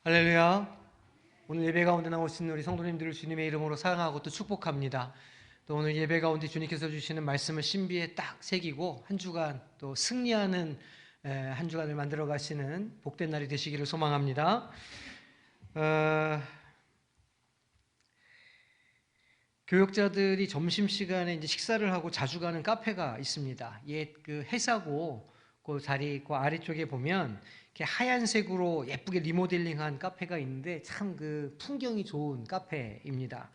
할렐루야. 오늘 예배 가운데 나오신 우리 성도님들을 주님의 이름으로 사랑하고 또 축복합니다. 또 오늘 예배 가운데 주님께서 주시는 말씀을 신비에 딱 새기고 한 주간 또 승리하는 한 주간을 만들어 가시는 복된 날이 되시기를 소망합니다. 교역자들이 점심시간에 이제 식사를 하고 자주 가는 카페가 있습니다. 옛 그 회사고 그 자리 그 아래쪽에 보면 이렇게 하얀색으로 예쁘게 리모델링한 카페가 있는데 참 그 풍경이 좋은 카페입니다.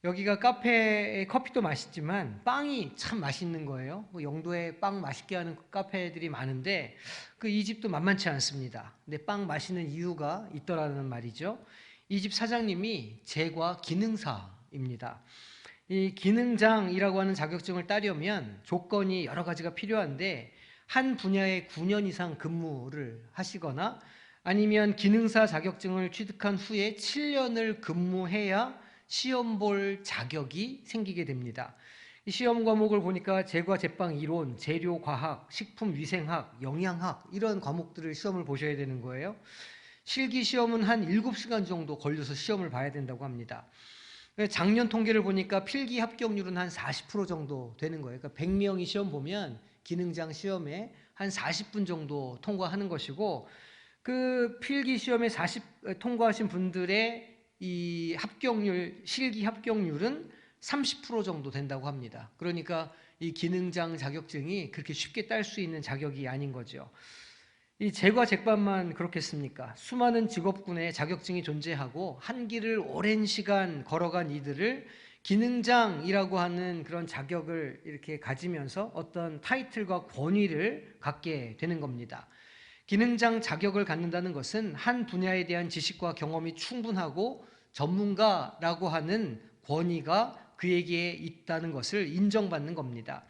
여기가 카페에 커피도 맛있지만 빵이 참 맛있는 거예요. 영도에 빵 맛있게 하는 카페들이 많은데 이 집도 만만치 않습니다. 근데 빵 맛있는 이유가 있더라는 말이죠. 이 집 사장님이 제과 기능사입니다. 이 기능장이라고 하는 자격증을 따려면 조건이 여러 가지가 필요한데 한 분야에 9년 이상 근무를 하시거나 아니면 기능사 자격증을 취득한 후에 7년을 근무해야 시험 볼 자격이 생기게 됩니다. 이 시험 과목을 보니까 제과 제빵 이론, 재료 과학, 식품 위생학, 영양학 이런 과목들을 시험을 보셔야 되는 거예요. 실기 시험은 한 7시간 정도 걸려서 시험을 봐야 된다고 합니다. 작년 통계를 보니까 필기 합격률은 한 40% 정도 되는 거예요. 그러니까 100명이 시험 보면 기능장 시험에 한 40분 정도 통과하는 것이고 그 필기 시험에 통과하신 분들의 이 합격률, 실기 합격률은 30% 정도 된다고 합니다. 그러니까 이 기능장 자격증이 그렇게 쉽게 딸 수 있는 자격이 아닌 거죠. 이 제과 제빵만 그렇겠습니까? 수많은 직업군에 자격증이 존재하고 한 길을 오랜 시간 걸어간 이들을 기능장이라고 하는 그런 자격을 이렇게 가지면서 어떤 타이틀과 권위를 갖게 되는 겁니다. 기능장 자격을 갖는다는 것은 한 분야에 대한 지식과 경험이 충분하고 전문가라고 하는 권위가 그에게 있다는 것을 인정받는 겁니다.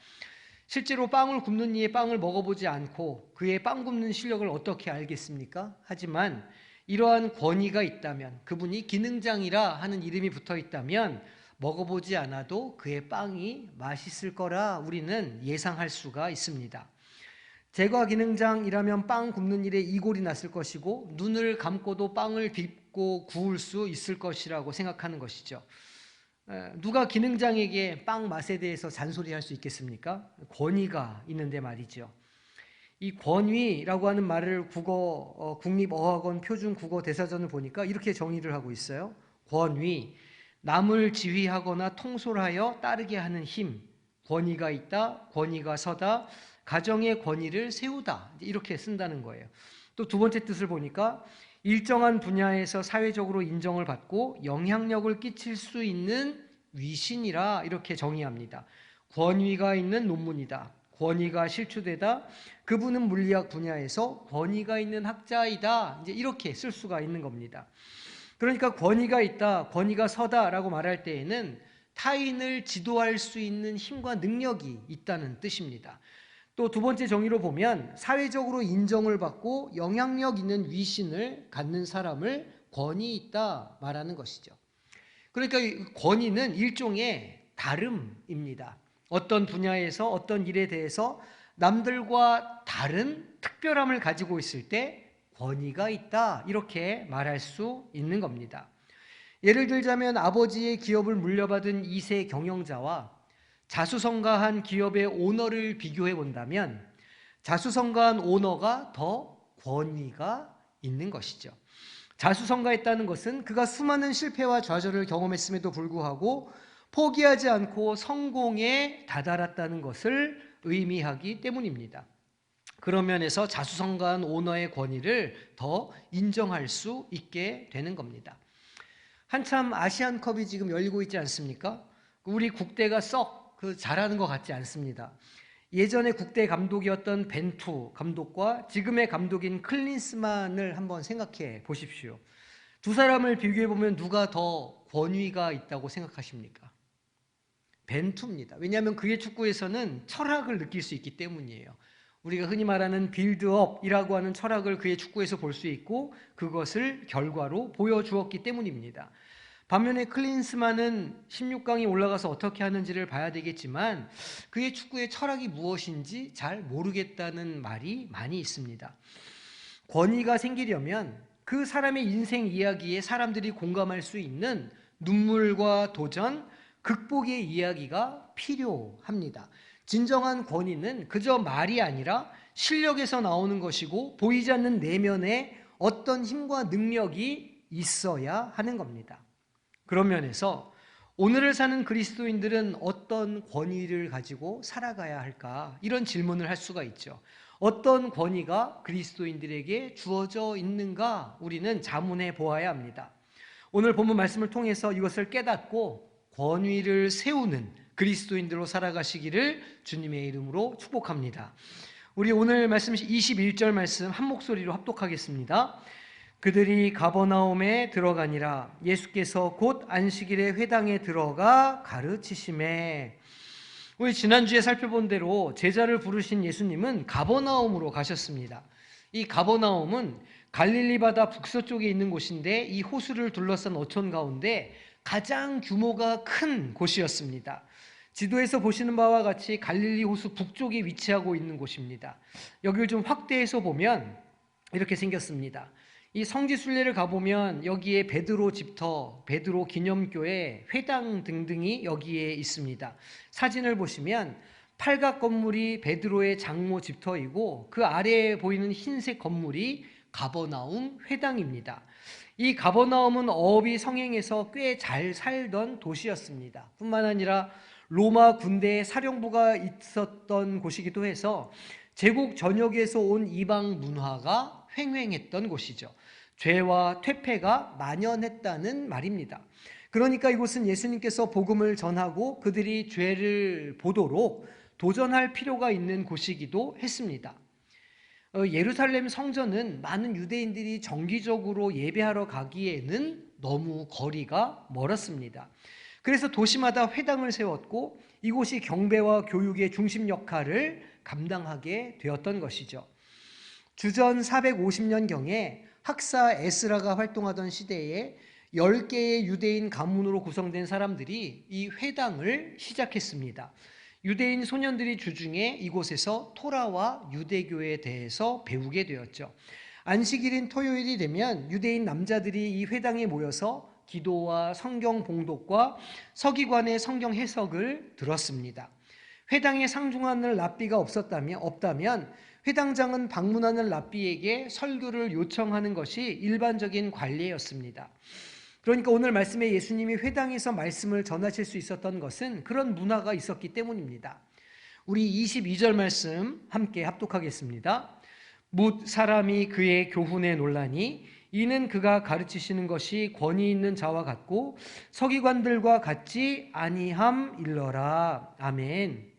실제로 빵을 굽는 이의 빵을 먹어보지 않고 그의 빵 굽는 실력을 어떻게 알겠습니까? 하지만 이러한 권위가 있다면, 그분이 기능장이라 하는 이름이 붙어 있다면 먹어보지 않아도 그의 빵이 맛있을 거라 우리는 예상할 수가 있습니다. 제과 기능장이라면 빵 굽는 일에 이골이 났을 것이고 눈을 감고도 빵을 빚고 구울 수 있을 것이라고 생각하는 것이죠. 누가 기능장에게 빵 맛에 대해서 잔소리할 수 있겠습니까? 권위가 있는데 말이죠. 이 권위라고 하는 말을 국립어학원 표준국어 대사전을 보니까 이렇게 정의를 하고 있어요. 권위, 남을 지휘하거나 통솔하여 따르게 하는 힘, 권위가 있다, 권위가 서다, 가정의 권위를 세우다, 이렇게 쓴다는 거예요. 또 두 번째 뜻을 보니까 일정한 분야에서 사회적으로 인정을 받고 영향력을 끼칠 수 있는 위신이라 이렇게 정의합니다. 권위가 있는 논문이다, 권위가 실추되다, 그분은 물리학 분야에서 권위가 있는 학자이다, 이제 이렇게 쓸 수가 있는 겁니다. 그러니까 권위가 있다, 권위가 서다라고 말할 때에는 타인을 지도할 수 있는 힘과 능력이 있다는 뜻입니다. 또 두 번째 정의로 보면 사회적으로 인정을 받고 영향력 있는 위신을 갖는 사람을 권위 있다 말하는 것이죠. 그러니까 권위는 일종의 다름입니다. 어떤 분야에서 어떤 일에 대해서 남들과 다른 특별함을 가지고 있을 때 권위가 있다 이렇게 말할 수 있는 겁니다. 예를 들자면 아버지의 기업을 물려받은 2세 경영자와 자수성가한 기업의 오너를 비교해 본다면 자수성가한 오너가 더 권위가 있는 것이죠. 자수성가했다는 것은 그가 수많은 실패와 좌절을 경험했음에도 불구하고 포기하지 않고 성공에 다다랐다는 것을 의미하기 때문입니다. 그런 면에서 자수성가한 오너의 권위를 더 인정할 수 있게 되는 겁니다. 한참 아시안컵이 지금 열리고 있지 않습니까? 우리 국대가 썩 잘하는 것 같지 않습니다. 예전에 국대 감독이었던 벤투 감독과 지금의 감독인 클린스만을 한번 생각해 보십시오. 두 사람을 비교해 보면 누가 더 권위가 있다고 생각하십니까? 벤투입니다. 왜냐하면 그의 축구에서는 철학을 느낄 수 있기 때문이에요. 우리가 흔히 말하는 빌드업이라고 하는 철학을 그의 축구에서 볼 수 있고 그것을 결과로 보여주었기 때문입니다. 반면에 클린스만은 16강에 올라가서 어떻게 하는지를 봐야 되겠지만 그의 축구의 철학이 무엇인지 잘 모르겠다는 말이 많이 있습니다. 권위가 생기려면 그 사람의 인생 이야기에 사람들이 공감할 수 있는 눈물과 도전, 극복의 이야기가 필요합니다. 진정한 권위는 그저 말이 아니라 실력에서 나오는 것이고 보이지 않는 내면에 어떤 힘과 능력이 있어야 하는 겁니다. 그런 면에서 오늘을 사는 그리스도인들은 어떤 권위를 가지고 살아가야 할까? 이런 질문을 할 수가 있죠. 어떤 권위가 그리스도인들에게 주어져 있는가? 우리는 자문해 보아야 합니다. 오늘 본문 말씀을 통해서 이것을 깨닫고 권위를 세우는 그리스도인들로 살아가시기를 주님의 이름으로 축복합니다. 우리 오늘 말씀 21절 말씀 한 목소리로 합독하겠습니다. 그들이 가버나움에 들어가니라. 예수께서 곧 안식일에 회당에 들어가 가르치시매. 우리 지난주에 살펴본 대로 제자를 부르신 예수님은 가버나움으로 가셨습니다. 이 가버나움은 갈릴리 바다 북서쪽에 있는 곳인데 이 호수를 둘러싼 어촌 가운데 가장 규모가 큰 곳이었습니다. 지도에서 보시는 바와 같이 갈릴리 호수 북쪽에 위치하고 있는 곳입니다. 여기를 좀 확대해서 보면 이렇게 생겼습니다. 이 성지 순례를 가보면 여기에 베드로 집터, 베드로 기념교회, 회당 등등이 여기에 있습니다. 사진을 보시면 팔각 건물이 베드로의 장모 집터이고 그 아래에 보이는 흰색 건물이 가버나움 회당입니다. 이 가버나움은 어업이 성행해서 꽤 잘 살던 도시였습니다. 뿐만 아니라 로마 군대의 사령부가 있었던 곳이기도 해서 제국 전역에서 온 이방 문화가 횡행했던 곳이죠. 죄와 퇴폐가 만연했다는 말입니다. 그러니까 이곳은 예수님께서 복음을 전하고 그들이 죄를 보도록 도전할 필요가 있는 곳이기도 했습니다. 예루살렘 성전은 많은 유대인들이 정기적으로 예배하러 가기에는 너무 거리가 멀었습니다. 그래서 도시마다 회당을 세웠고 이곳이 경배와 교육의 중심 역할을 감당하게 되었던 것이죠. 주전 450년경에 학사 에스라가 활동하던 시대에 10개의 유대인 가문으로 구성된 사람들이 이 회당을 시작했습니다. 유대인 소년들이 주중에 이곳에서 토라와 유대교에 대해서 배우게 되었죠. 안식일인 토요일이 되면 유대인 남자들이 이 회당에 모여서 기도와 성경 봉독과 서기관의 성경 해석을 들었습니다. 회당에 상중하는 랍비가 없다면 회당장은 방문하는 랍비에게 설교를 요청하는 것이 일반적인 관례였습니다. 그러니까 오늘 말씀에 예수님이 회당에서 말씀을 전하실 수 있었던 것은 그런 문화가 있었기 때문입니다. 우리 22절 말씀 함께 합독하겠습니다. 뭇 사람이 그의 교훈에 놀라니 이는 그가 가르치시는 것이 권위 있는 자와 같고 서기관들과 같지 아니함일러라. 아멘.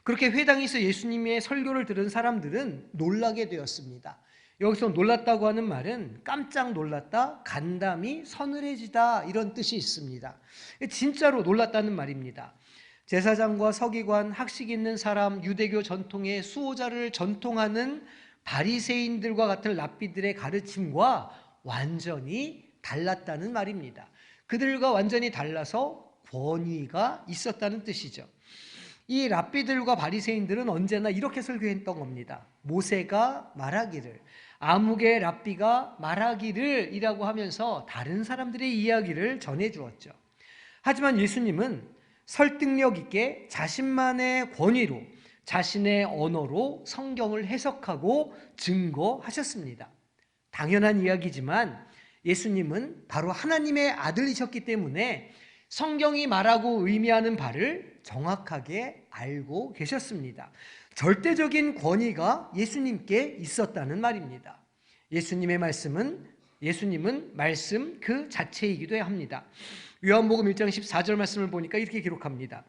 그렇게 회당에서 예수님의 설교를 들은 사람들은 놀라게 되었습니다. 여기서 놀랐다고 하는 말은 깜짝 놀랐다, 간담이 서늘해지다 이런 뜻이 있습니다. 진짜로 놀랐다는 말입니다. 제사장과 서기관, 학식 있는 사람, 유대교 전통의 수호자를 전통하는 바리새인들과 같은 랍비들의 가르침과 완전히 달랐다는 말입니다. 그들과 완전히 달라서 권위가 있었다는 뜻이죠. 이 랍비들과 바리새인들은 언제나 이렇게 설교했던 겁니다. 모세가 말하기를, 아무개 랍비가 말하기를 이라고 하면서 다른 사람들의 이야기를 전해주었죠. 하지만 예수님은 설득력 있게 자신만의 권위로 자신의 언어로 성경을 해석하고 증거하셨습니다. 당연한 이야기지만 예수님은 바로 하나님의 아들이셨기 때문에 성경이 말하고 의미하는 바를 정확하게 알고 계셨습니다. 절대적인 권위가 예수님께 있었다는 말입니다. 예수님은 말씀 그 자체이기도 합니다. 요한복음 1장 14절 말씀을 보니까 이렇게 기록합니다.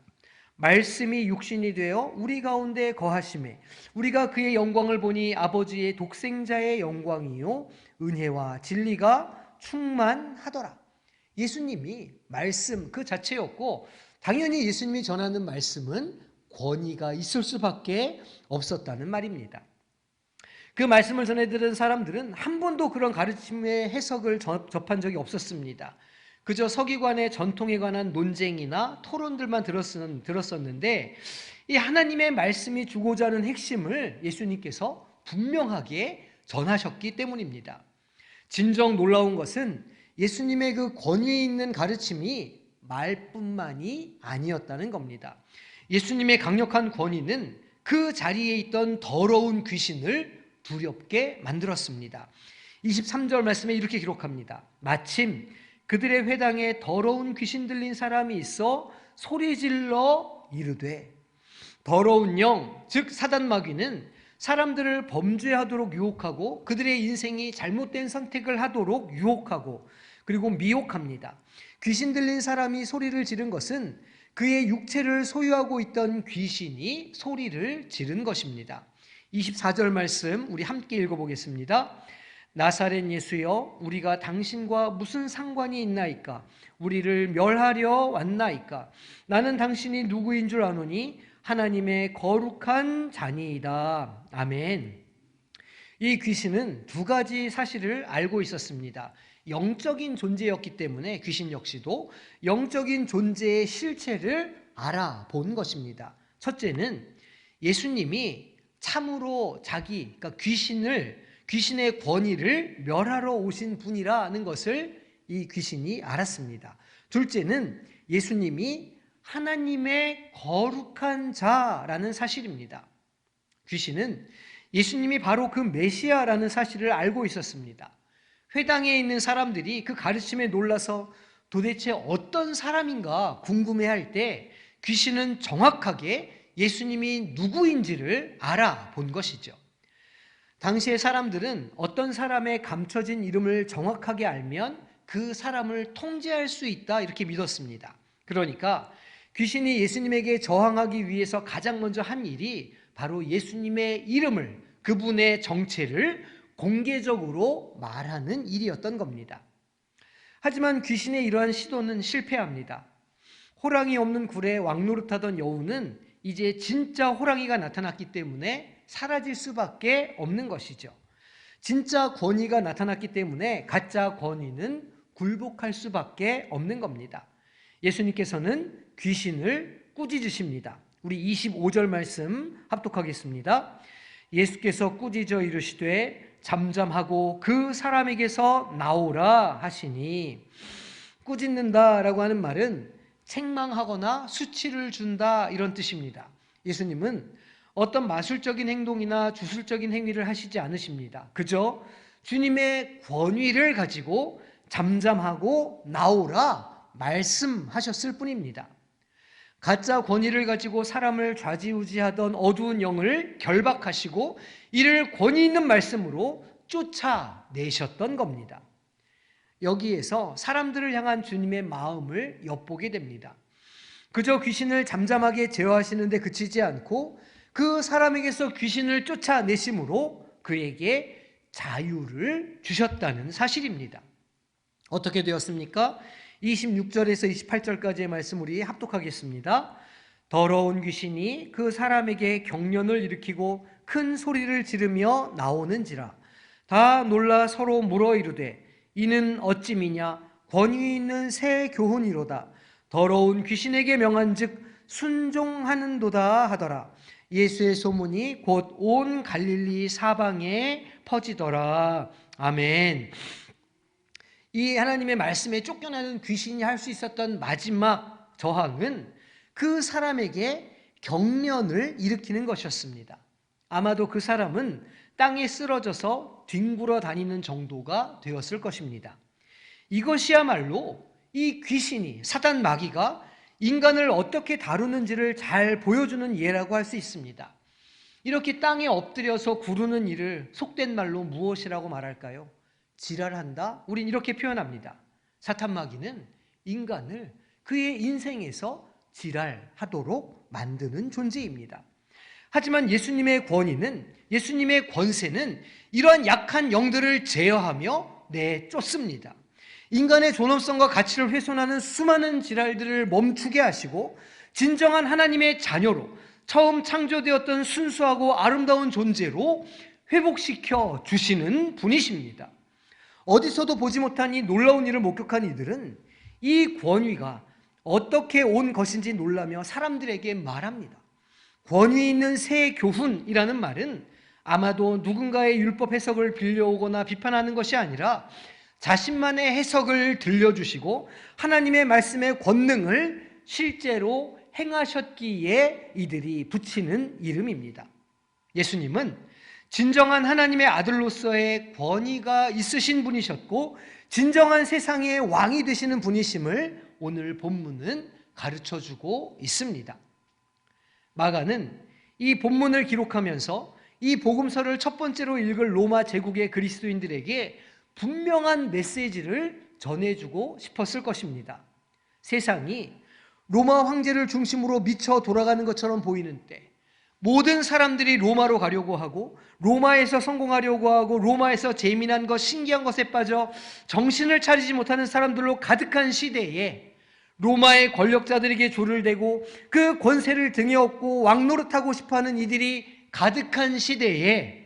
말씀이 육신이 되어 우리 가운데 거하심에 우리가 그의 영광을 보니 아버지의 독생자의 영광이요 은혜와 진리가 충만하더라. 예수님이 말씀 그 자체였고 당연히 예수님이 전하는 말씀은 권위가 있을 수밖에 없었다는 말입니다. 그 말씀을 전해 들은 사람들은 한 번도 그런 가르침의 해석을 접한 적이 없었습니다. 그저 서기관의 전통에 관한 논쟁이나 토론들만 들었었는데 이 하나님의 말씀이 주고자 하는 핵심을 예수님께서 분명하게 전하셨기 때문입니다. 진정 놀라운 것은 예수님의 그 권위 있는 가르침이 말뿐만이 아니었다는 겁니다. 예수님의 강력한 권위는 그 자리에 있던 더러운 귀신을 두렵게 만들었습니다. 23절 말씀에 이렇게 기록합니다. 마침 그들의 회당에 더러운 귀신 들린 사람이 있어 소리질러 이르되. 더러운 영, 즉 사단 마귀는 사람들을 범죄하도록 유혹하고 그들의 인생이 잘못된 선택을 하도록 유혹하고 그리고 미혹합니다. 귀신 들린 사람이 소리를 지른 것은 그의 육체를 소유하고 있던 귀신이 소리를 지른 것입니다. 24절 말씀 우리 함께 읽어보겠습니다. 나사렛 예수여, 우리가 당신과 무슨 상관이 있나이까? 우리를 멸하려 왔나이까? 나는 당신이 누구인 줄 아노니 하나님의 거룩한 자니이다. 아멘. 이 귀신은 두 가지 사실을 알고 있었습니다. 영적인 존재였기 때문에 귀신 역시도 영적인 존재의 실체를 알아본 것입니다. 첫째는 예수님이 참으로 그러니까 귀신의 권위를 멸하러 오신 분이라는 것을 이 귀신이 알았습니다. 둘째는 예수님이 하나님의 거룩한 자라는 사실입니다. 귀신은 예수님이 바로 그 메시아라는 사실을 알고 있었습니다. 회당에 있는 사람들이 그 가르침에 놀라서 도대체 어떤 사람인가 궁금해할 때 귀신은 정확하게 예수님이 누구인지를 알아본 것이죠. 당시의 사람들은 어떤 사람의 감춰진 이름을 정확하게 알면 그 사람을 통제할 수 있다 이렇게 믿었습니다. 그러니까 귀신이 예수님에게 저항하기 위해서 가장 먼저 한 일이 바로 예수님의 이름을, 그분의 정체를 공개적으로 말하는 일이었던 겁니다. 하지만 귀신의 이러한 시도는 실패합니다. 호랑이 없는 굴에 왕노릇하던 여우는 이제 진짜 호랑이가 나타났기 때문에 사라질 수밖에 없는 것이죠. 진짜 권위가 나타났기 때문에 가짜 권위는 굴복할 수밖에 없는 겁니다. 예수님께서는 귀신을 꾸짖으십니다. 우리 25절 말씀 합독하겠습니다. 예수께서 꾸짖어 이르시되 잠잠하고 그 사람에게서 나오라 하시니. 꾸짖는다라고 하는 말은 책망하거나 수치를 준다 이런 뜻입니다. 예수님은 어떤 마술적인 행동이나 주술적인 행위를 하시지 않으십니다. 그저 주님의 권위를 가지고 잠잠하고 나오라 말씀하셨을 뿐입니다. 가짜 권위를 가지고 사람을 좌지우지하던 어두운 영을 결박하시고 이를 권위 있는 말씀으로 쫓아내셨던 겁니다. 여기에서 사람들을 향한 주님의 마음을 엿보게 됩니다. 그저 귀신을 잠잠하게 제어하시는데 그치지 않고 그 사람에게서 귀신을 쫓아내심으로 그에게 자유를 주셨다는 사실입니다. 어떻게 되었습니까? 26절에서 28절까지의 말씀 우리 합독하겠습니다. 더러운 귀신이 그 사람에게 경련을 일으키고 큰 소리를 지르며 나오는지라. 다 놀라 서로 물어 이르되 이는 어찌미냐? 권위 있는 새 교훈이로다. 더러운 귀신에게 명한즉 순종하는도다 하더라. 예수의 소문이 곧 온 갈릴리 사방에 퍼지더라. 아멘. 이 하나님의 말씀에 쫓겨나는 귀신이 할 수 있었던 마지막 저항은 그 사람에게 경련을 일으키는 것이었습니다. 아마도 그 사람은 땅에 쓰러져서 뒹굴어 다니는 정도가 되었을 것입니다. 이것이야말로 이 귀신이, 사단 마귀가 인간을 어떻게 다루는지를 잘 보여주는 예라고 할 수 있습니다. 이렇게 땅에 엎드려서 구르는 일을 속된 말로 무엇이라고 말할까요? 지랄한다? 우린 이렇게 표현합니다. 사탄 마귀는 인간을 그의 인생에서 지랄하도록 만드는 존재입니다. 하지만 예수님의 권위는, 예수님의 권세는 이러한 약한 영들을 제어하며 내쫓습니다. 인간의 존엄성과 가치를 훼손하는 수많은 지랄들을 멈추게 하시고 진정한 하나님의 자녀로 처음 창조되었던 순수하고 아름다운 존재로 회복시켜 주시는 분이십니다. 어디서도 보지 못한 이 놀라운 일을 목격한 이들은 이 권위가 어떻게 온 것인지 놀라며 사람들에게 말합니다. 권위 있는 새 교훈이라는 말은 아마도 누군가의 율법 해석을 빌려오거나 비판하는 것이 아니라 자신만의 해석을 들려주시고 하나님의 말씀의 권능을 실제로 행하셨기에 이들이 붙이는 이름입니다. 예수님은 진정한 하나님의 아들로서의 권위가 있으신 분이셨고 진정한 세상의 왕이 되시는 분이심을 오늘 본문은 가르쳐주고 있습니다. 마가는 이 본문을 기록하면서 이 복음서를 첫 번째로 읽을 로마 제국의 그리스도인들에게 분명한 메시지를 전해주고 싶었을 것입니다. 세상이 로마 황제를 중심으로 미쳐 돌아가는 것처럼 보이는 때 모든 사람들이 로마로 가려고 하고 로마에서 성공하려고 하고 로마에서 재미난 것, 신기한 것에 빠져 정신을 차리지 못하는 사람들로 가득한 시대에 로마의 권력자들에게 조를 대고 그 권세를 등에 업고 왕노릇하고 싶어하는 이들이 가득한 시대에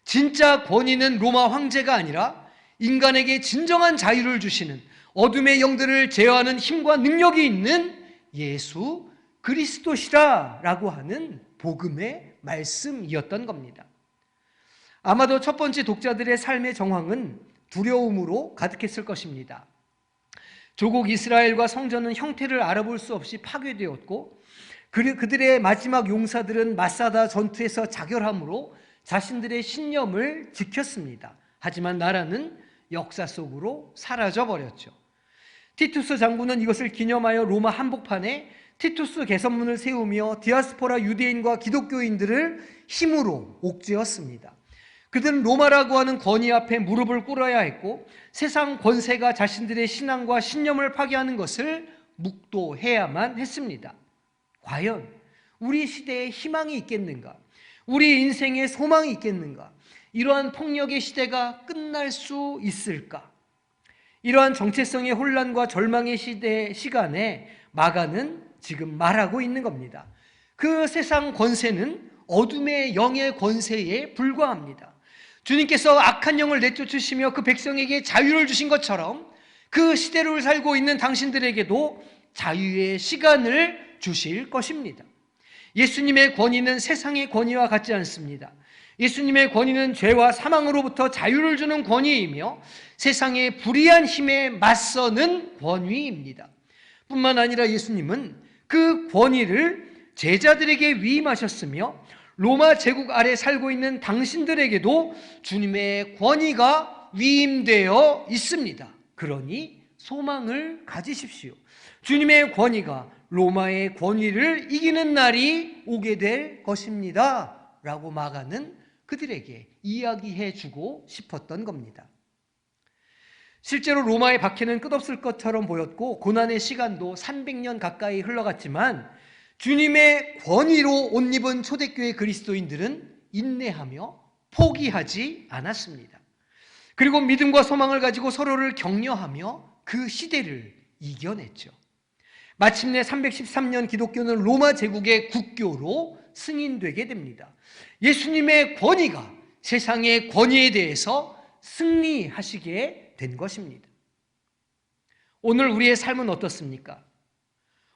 진짜 권위는 로마 황제가 아니라 인간에게 진정한 자유를 주시는 어둠의 영들을 제어하는 힘과 능력이 있는 예수 그리스도시라라고 하는 복음의 말씀이었던 겁니다. 아마도 첫 번째 독자들의 삶의 정황은 두려움으로 가득했을 것입니다. 조국 이스라엘과 성전은 형태를 알아볼 수 없이 파괴되었고 그들의 마지막 용사들은 마사다 전투에서 자결함으로 자신들의 신념을 지켰습니다. 하지만 나라는 역사 속으로 사라져버렸죠. 티투스 장군은 이것을 기념하여 로마 한복판에 티투스 개선문을 세우며 디아스포라 유대인과 기독교인들을 힘으로 옥죄었습니다. 그들은 로마라고 하는 권위 앞에 무릎을 꿇어야 했고 세상 권세가 자신들의 신앙과 신념을 파괴하는 것을 묵도해야만 했습니다. 과연 우리 시대에 희망이 있겠는가? 우리 인생에 소망이 있겠는가? 이러한 폭력의 시대가 끝날 수 있을까? 이러한 정체성의 혼란과 절망의 시간에 마가는 지금 말하고 있는 겁니다. 그 세상 권세는 어둠의 영의 권세에 불과합니다. 주님께서 악한 영을 내쫓으시며 그 백성에게 자유를 주신 것처럼 그 시대를 살고 있는 당신들에게도 자유의 시간을 주실 것입니다. 예수님의 권위는 세상의 권위와 같지 않습니다. 예수님의 권위는 죄와 사망으로부터 자유를 주는 권위이며 세상의 불의한 힘에 맞서는 권위입니다. 뿐만 아니라 예수님은 그 권위를 제자들에게 위임하셨으며 로마 제국 아래 살고 있는 당신들에게도 주님의 권위가 위임되어 있습니다. 그러니 소망을 가지십시오. 주님의 권위가 로마의 권위를 이기는 날이 오게 될 것입니다. 라고 마가는 그들에게 이야기해 주고 싶었던 겁니다. 실제로 로마의 박해는 끝없을 것처럼 보였고 고난의 시간도 300년 가까이 흘러갔지만 주님의 권위로 옷 입은 초대교회 그리스도인들은 인내하며 포기하지 않았습니다. 그리고 믿음과 소망을 가지고 서로를 격려하며 그 시대를 이겨냈죠. 마침내 313년 기독교는 로마 제국의 국교로 승인되게 됩니다. 예수님의 권위가 세상의 권위에 대해서 승리하시게 된 것입니다. 오늘 우리의 삶은 어떻습니까?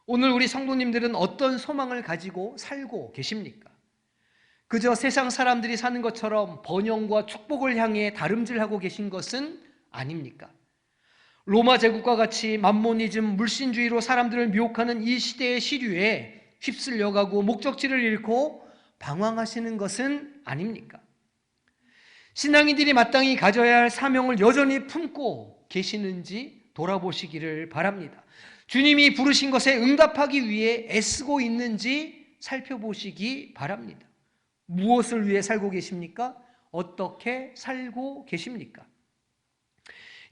오늘 우리 성도님들은 어떤 소망을 가지고 살고 계십니까? 그저 세상 사람들이 사는 것처럼 번영과 축복을 향해 다름질하고 계신 것은 아닙니까? 로마 제국과 같이 맘모니즘, 물신주의로 사람들을 미혹하는 이 시대의 시류에 휩쓸려가고 목적지를 잃고 방황하시는 것은 아닙니까? 신앙인들이 마땅히 가져야 할 사명을 여전히 품고 계시는지 돌아보시기를 바랍니다. 주님이 부르신 것에 응답하기 위해 애쓰고 있는지 살펴보시기 바랍니다. 무엇을 위해 살고 계십니까? 어떻게 살고 계십니까?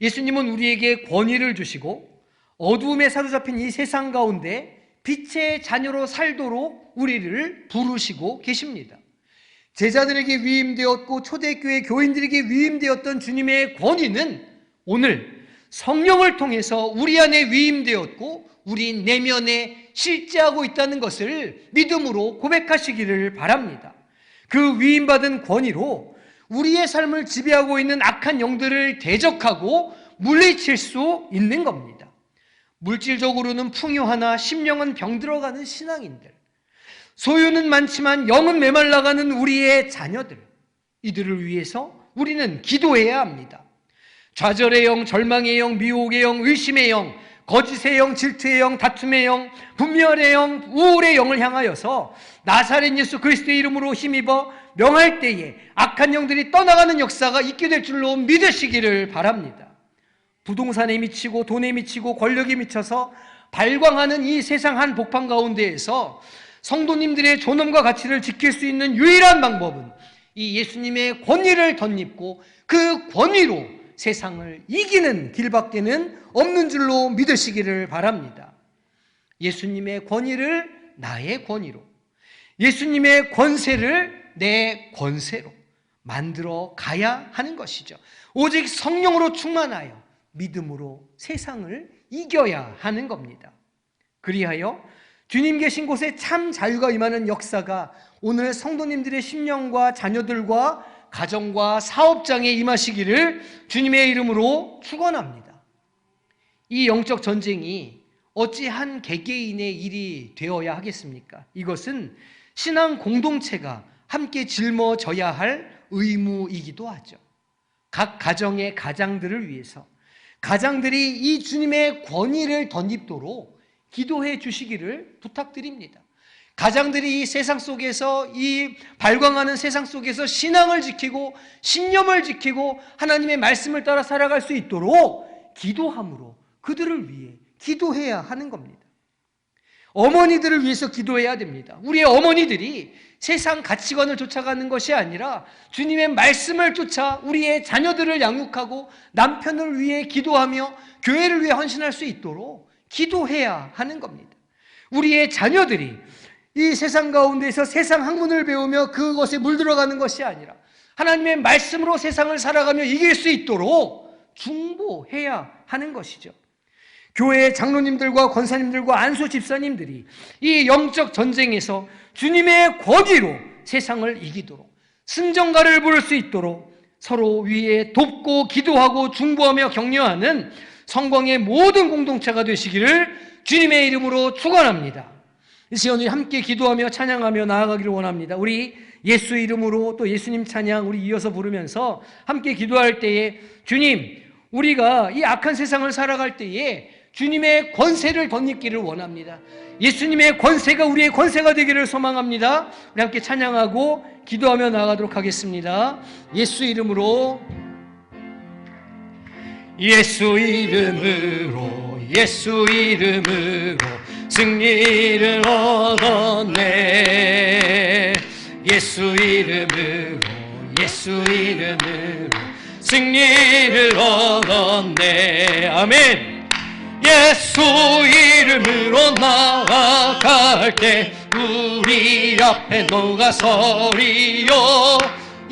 예수님은 우리에게 권위를 주시고 어두움에 사로잡힌 이 세상 가운데 빛의 자녀로 살도록 우리를 부르시고 계십니다. 제자들에게 위임되었고 초대교회 교인들에게 위임되었던 주님의 권위는 오늘 성령을 통해서 우리 안에 위임되었고 우리 내면에 실제하고 있다는 것을 믿음으로 고백하시기를 바랍니다. 그 위임받은 권위로 우리의 삶을 지배하고 있는 악한 영들을 대적하고 물리칠 수 있는 겁니다. 물질적으로는 풍요하나 심령은 병들어가는 신앙인들, 소유는 많지만 영은 메말라가는 우리의 자녀들, 이들을 위해서 우리는 기도해야 합니다. 좌절의 영, 절망의 영, 미혹의 영, 의심의 영, 거짓의 영, 질투의 영, 다툼의 영, 분멸의 영, 우울의 영을 향하여서 나사렛 예수 그리스도의 이름으로 힘입어 명할 때에 악한 영들이 떠나가는 역사가 있게 될 줄로 믿으시기를 바랍니다. 부동산에 미치고 돈에 미치고 권력에 미쳐서 발광하는 이 세상 한복판 가운데에서 성도님들의 존엄과 가치를 지킬 수 있는 유일한 방법은 이 예수님의 권위를 덧입고 그 권위로 세상을 이기는 길밖에는 없는 줄로 믿으시기를 바랍니다. 예수님의 권위를 나의 권위로, 예수님의 권세를 내 권세로 만들어 가야 하는 것이죠. 오직 성령으로 충만하여 믿음으로 세상을 이겨야 하는 겁니다. 그리하여 주님 계신 곳에 참 자유가 임하는 역사가 오늘 성도님들의 심령과 자녀들과 가정과 사업장에 임하시기를 주님의 이름으로 축원합니다. 이 영적 전쟁이 어찌 한 개개인의 일이 되어야 하겠습니까? 이것은 신앙 공동체가 함께 짊어져야 할 의무이기도 하죠. 각 가정의 가장들을 위해서 가장들이 이 주님의 권위를 덧입도록 기도해 주시기를 부탁드립니다. 가장들이 이 세상 속에서, 이 발광하는 세상 속에서 신앙을 지키고 신념을 지키고 하나님의 말씀을 따라 살아갈 수 있도록 기도함으로 그들을 위해 기도해야 하는 겁니다. 어머니들을 위해서 기도해야 됩니다. 우리의 어머니들이 세상 가치관을 쫓아가는 것이 아니라 주님의 말씀을 쫓아 우리의 자녀들을 양육하고 남편을 위해 기도하며 교회를 위해 헌신할 수 있도록 기도해야 하는 겁니다. 우리의 자녀들이 이 세상 가운데서 세상 학문을 배우며 그것에 물들어가는 것이 아니라 하나님의 말씀으로 세상을 살아가며 이길 수 있도록 중보해야 하는 것이죠. 교회의 장로님들과 권사님들과 안수 집사님들이 이 영적 전쟁에서 주님의 권위로 세상을 이기도록 승전가를 부를 수 있도록 서로 위에 돕고 기도하고 중보하며 격려하는 성광의 모든 공동체가 되시기를 주님의 이름으로 축원합니다. 이 시간 우리 함께 기도하며 찬양하며 나아가기를 원합니다. 우리 예수 이름으로 또 예수님 찬양 우리 이어서 부르면서 함께 기도할 때에 주님, 우리가 이 악한 세상을 살아갈 때에 주님의 권세를 덧입기를 원합니다. 예수님의 권세가 우리의 권세가 되기를 소망합니다. 우리 함께 찬양하고 기도하며 나아가도록 하겠습니다. 예수 이름으로, 예수 이름으로, 예수 이름으로 승리를 얻었네. 예수 이름으로, 예수 이름으로 승리를 얻었네. 아멘. 예수 이름으로 나아갈 때 우리 앞에 녹아서리요.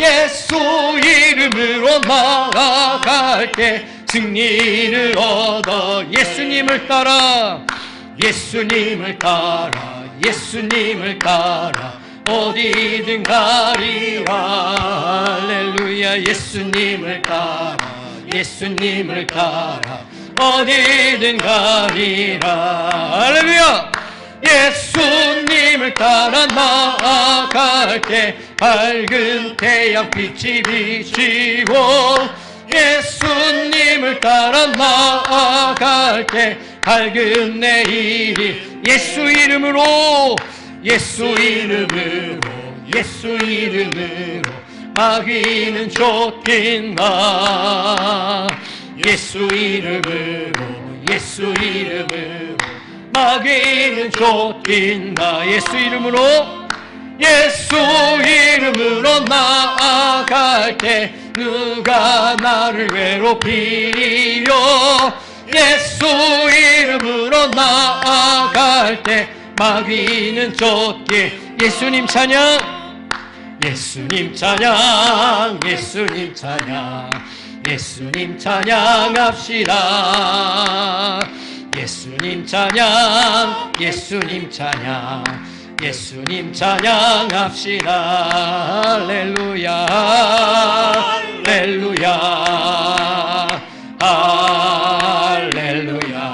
예수 이름으로 나아갈 때 승리를 얻어 예수님을 따라, 예수님을 따라, 예수님을 따라 어디든 가리라. 할렐루야. 예수님을 따라, 예수님을 따라 어디든 가리라. 할렐루야. 예수님을 따라 나아갈 때 밝은 태양빛이 비치고, 예수님을 따라 나아갈 때 밝은 내일이 예수 이름으로, 예수 이름으로, 예수 이름으로 마귀는 쫓긴다. 예수 이름으로, 예수 이름으로 마귀는 쫓긴다. 예수 이름으로, 예수 이름으로 나아갈 때 누가 나를 괴롭히리요. 예수 이름으로 나아갈 때 마귀는 쫓기. 예수님 찬양, 예수님 찬양, 예수님 찬양, 예수님 찬양합시다. 예수님 찬양, 예수님 찬양, 예수님 찬양합시다. 할렐루야, 할렐루야, 할렐루야.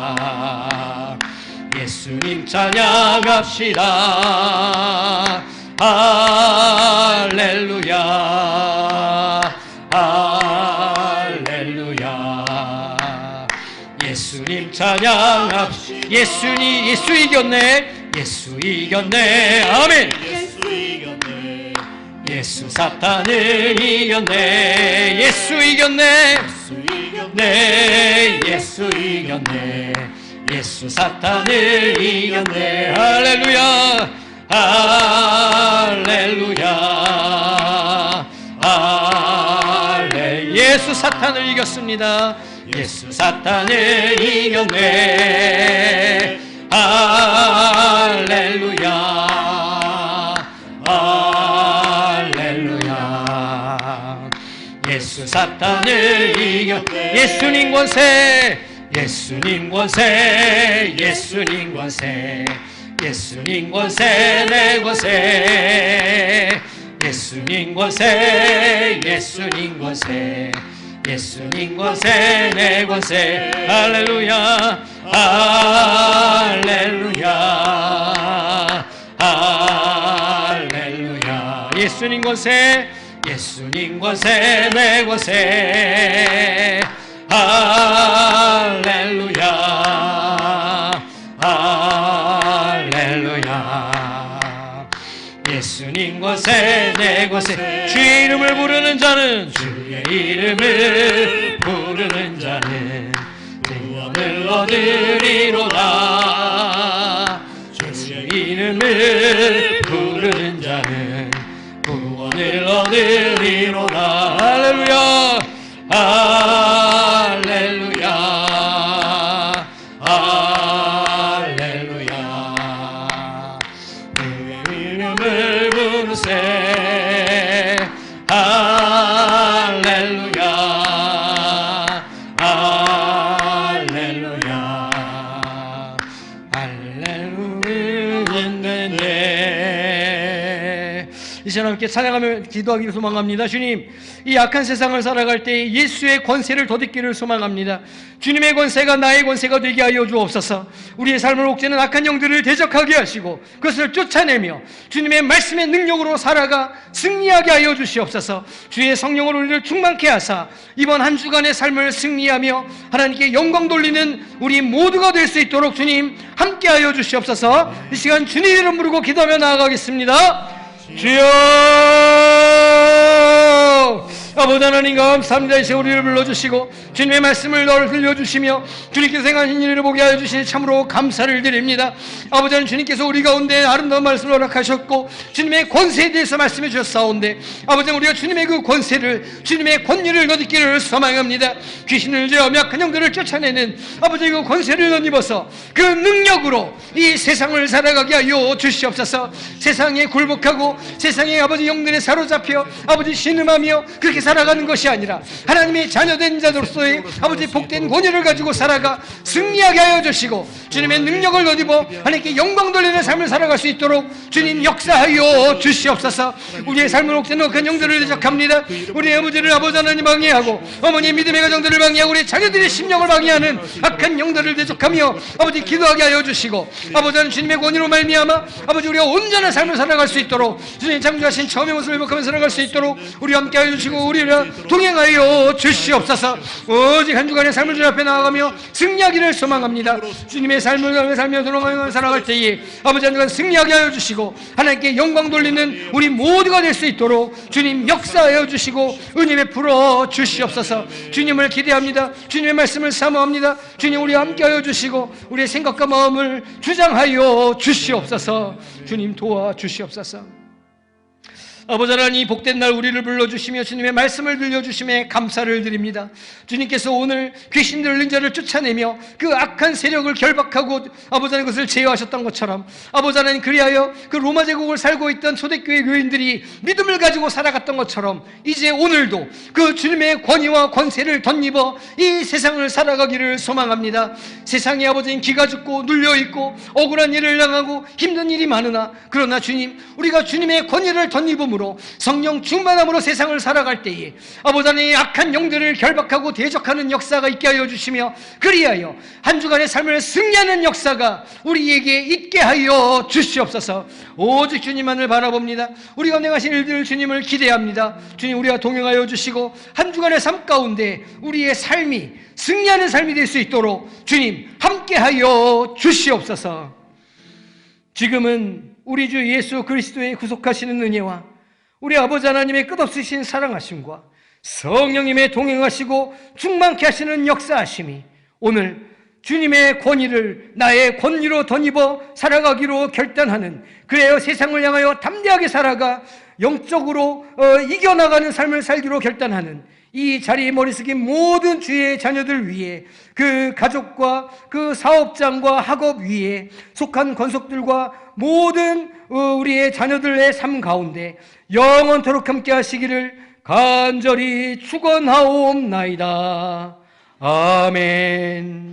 예수님 찬양합시다. 할렐루야. 예수님 찬양합시다. 예수 이겼네. 예수 이겼네. 아멘. 예수 사탄을 이겼네. 예수 이겼네. 네, 예수 이겼네. 예수 사탄을 이겼네. 할렐루야. 할렐루야. 할렐. 예수 사탄을 이겼습니다. 예수 사탄을 이겼네. 할렐루야. 할렐루야. 예수 사탄을 이겼네. 예수님 권세. 예수님 권세. 예수님 권세. 예수님 권세. 내 권세. 예수님 권세. 예수님 권세. 예수님 권세. 내 권세. 할렐루야. 할렐루야. 할렐루야. 예수님 권세. 예수님 권세. 내 권세. 할렐루야. 할렐루야. 예수님 권세. 내 권세. 주의 이름을 부르는 자는, 주의 이름을 부르는 자는 구원을 얻으리로다. 주의 이름을 부르는 자는 구원을 얻으리로다. 할렐루야. 할렐루야. 할렐루야. 주의 이름을 부르세. 할렐루야. 할렐루야. 할렐루야. 이 시간 함께 찬양하며 기도하기를 소망합니다. 주님, 이 악한 세상을 살아갈 때 예수의 권세를 덧입기를 소망합니다. 주님의 권세가 나의 권세가 되게 하여 주옵소서. 우리의 삶을 옥죄는 악한 영들을 대적하게 하시고 그것을 쫓아내며 주님의 말씀의 능력으로 살아가 승리하게 하여 주시옵소서. 주의 성령으로 우리를 충만케 하사 이번 한 주간의 삶을 승리하며 하나님께 영광 돌리는 우리 모두가 될 수 있도록 주님 함께 하여 주시옵소서. 이 시간 주님 이름 부르고 기도하며 나아가겠습니다. 주여, 아버지 하나님 감사합니다. 이제 우리를 불러주시고 주님의 말씀을 들려주시며 주님께서 행하신 일을 보게 하여 주시니 참으로 감사를 드립니다. 아버지 하나님, 주님께서 우리 가운데 아름다운 말씀을 허락하셨고 주님의 권세에 대해서 말씀해 주셨사온데 아버지 하나님, 우리가 주님의 그 권세를, 주님의 권위를 덧입기를 소망합니다. 귀신을 제어하며 악한 영들을 쫓아내는 아버지 그 권세를 덧입어서 그 능력으로 이 세상을 살아가게 하여 주시옵소서. 세상에 굴복하고 세상의 아버지 영들에 사로잡혀 아버지 신음하며 그렇게 살아가는 것이 아니라 하나님의 자녀된 자들로서의 아버지 복된 권위를 가지고 살아가 승리하게 하여 주시고 주님의 능력을 덧입어 하나님께 영광 돌리는 삶을 살아갈 수 있도록 주님 역사하여 주시옵소서. 우리의 삶을 옥죄는 악한 영들을 대적합니다. 우리 아버지를 아버지 하나님 방해하고 어머니의 믿음의 가정들을 방해하고 우리 자녀들의 심령을 방해하는 악한 영들을 대적하며 아버지 기도하게 하여 주시고 아버지 하나님, 주님의 권위로 말미암아 아버지 우리가 온전한 삶을 살아갈 수 있도록 주님 창조하신 처음의 모습을 회복하며 살아갈 수 있도록 우리 함께 하여 주시고 우리를 동행하여 주시옵소서. 오직 한 주간의 삶을 주 앞에 나아가며 승리하기를 소망합니다. 주님의 삶을 살며 돌아가며 살아갈 때에 아버지 한 주간 승리하게 하여 주시고 하나님께 영광 돌리는 우리 모두가 될 수 있도록 주님 역사하여 주시고 은혜 베풀어 주시옵소서. 주님을 기대합니다. 주님의 말씀을 사모합니다. 주님 우리와 함께 하여 주시고 우리의 생각과 마음을 주장하여 주시옵소서. 주님 도와 주시옵소서. 아버지 하나님, 복된 날 우리를 불러주시며 주님의 말씀을 들려주심에 감사를 드립니다. 주님께서 오늘 귀신 들린 자를 쫓아내며 그 악한 세력을 결박하고 아버지 하나님 것을 제어하셨던 것처럼 아버지 하나님, 그리하여 그 로마 제국을 살고 있던 초대교회 교인들이 믿음을 가지고 살아갔던 것처럼 이제 오늘도 그 주님의 권위와 권세를 덧입어 이 세상을 살아가기를 소망합니다. 세상에 아버지는 기가 죽고 눌려있고 억울한 일을 당하고 힘든 일이 많으나 그러나 주님, 우리가 주님의 권위를 덧입음으로 믿음으로 성령 충만함으로 세상을 살아갈 때에 아버지 하나님 악한 영들을 결박하고 대적하는 역사가 있게 하여 주시며 그리하여 한 주간의 삶을 승리하는 역사가 우리에게 있게 하여 주시옵소서. 오직 주님만을 바라봅니다. 우리가 운행하신 일들을 주님을 기대합니다. 주님 우리와 동행하여 주시고 한 주간의 삶 가운데 우리의 삶이 승리하는 삶이 될 수 있도록 주님 함께하여 주시옵소서. 지금은 우리 주 예수 그리스도의 구속하시는 은혜와 우리 아버지 하나님의 끝없으신 사랑하심과 성령님의 동행하시고 충만케 하시는 역사하심이 오늘 주님의 권위를 나의 권위로 덧입어 살아가기로 결단하는, 그래야 세상을 향하여 담대하게 살아가 영적으로 이겨나가는 삶을 살기로 결단하는 이 자리에 머리 숙인 모든 주의 자녀들 위해, 그 가족과 그 사업장과 학업 위에 속한 권속들과 모든 우리의 자녀들의 삶 가운데 영원토록 함께 하시기를 간절히 축원하옵나이다. 아멘.